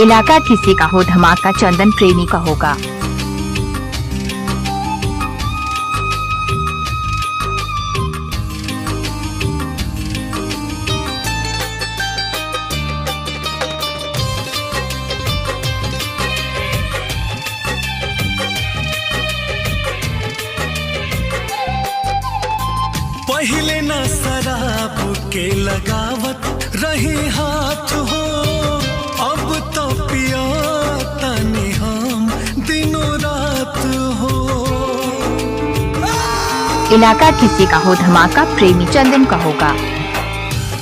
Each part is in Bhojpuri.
इलाका किसी का हो, धमाका चंदन प्रेमी का होगा। पहले न शराब के लगावत रही हाथ हो, अब तो पिया तनी हम दिनों रात हो। इलाका किसी का हो, धमाका प्रेमी चंदन का होगा।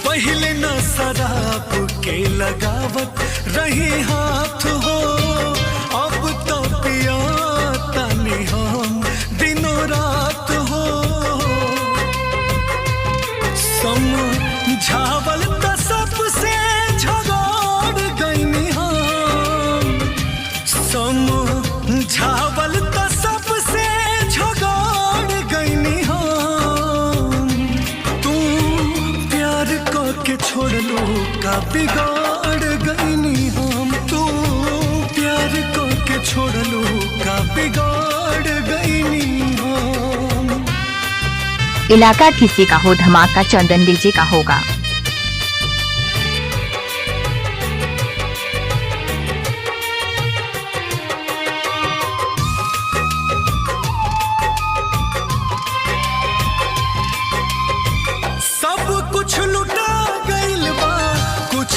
पहले न शराब के लगावत रही हाथ हो, अब तो पिया तनी हम दिनों रात हो। समझावल त सबसे झगड़ गईनी हम, समझावल त सबसे झगड़ गईनी हम। तू प्यार करके छोड़लो का बिगाड़ गईनी हम, तू प्यार करके छोड़लो का बिगाड़ गईनी हम। इलाका किसी का हो, धमाका चंदन डीजे का होगा। सब कुछ लुटा गइल बा, कुछ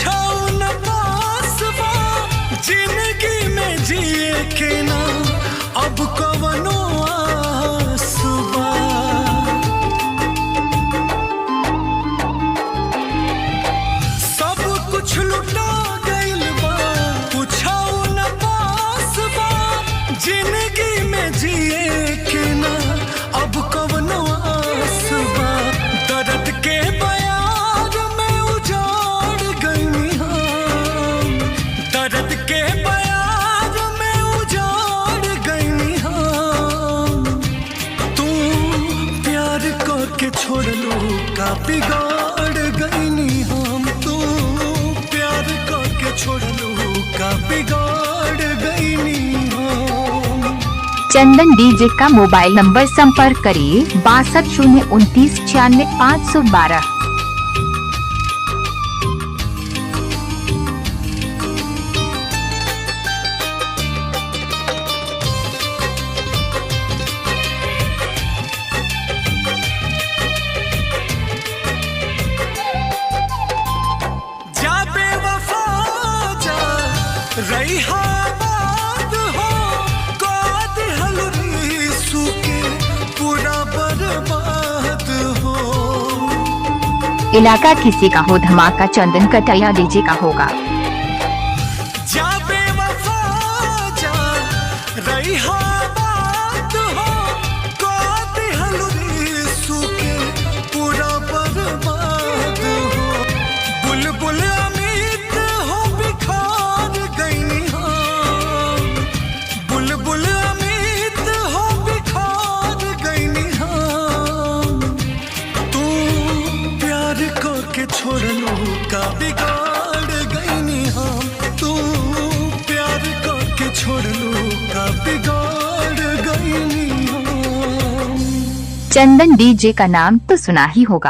न पास बा, जिंदगी में जिए के ना अब कवनो आस बा। कुछ लुटा गइल बा, कुछ न पास बा, जिंदगी में जिए के ना अब कवनो आस बा। दर्द के बयार में उजाड़ गईनी हम, दर्द के बयार में उजाड़ गईनी हम। तू प्यार करके छोड़लो का बिगाड़ गईनी हम, तू छोड़लो का बिगाड़ गईनी हम। चंदन डीजे का मोबाइल नंबर संपर्क करिए 6209296512। रहीबाद हो, काद हलरी सुके पूरा बर्बाद हो। इलाका किसी का हो, धमाका चंदन कटैया डीजे का होगा। जा बेवफा जा, रहीबाद हो, काद हलरी सुके पूरा बर्बाद हो। बुलबुल अमित हो बिखार गईनी हम, बुलबुल अमित हो बिखार गईनी हम। तू प्यार करके छोड़लो का बिगाड़ गईनी हम, तू प्यार करके छोड़लो का बिगाड़ गईनी हम। चंदन डीजे का नाम तो सुना ही होगा।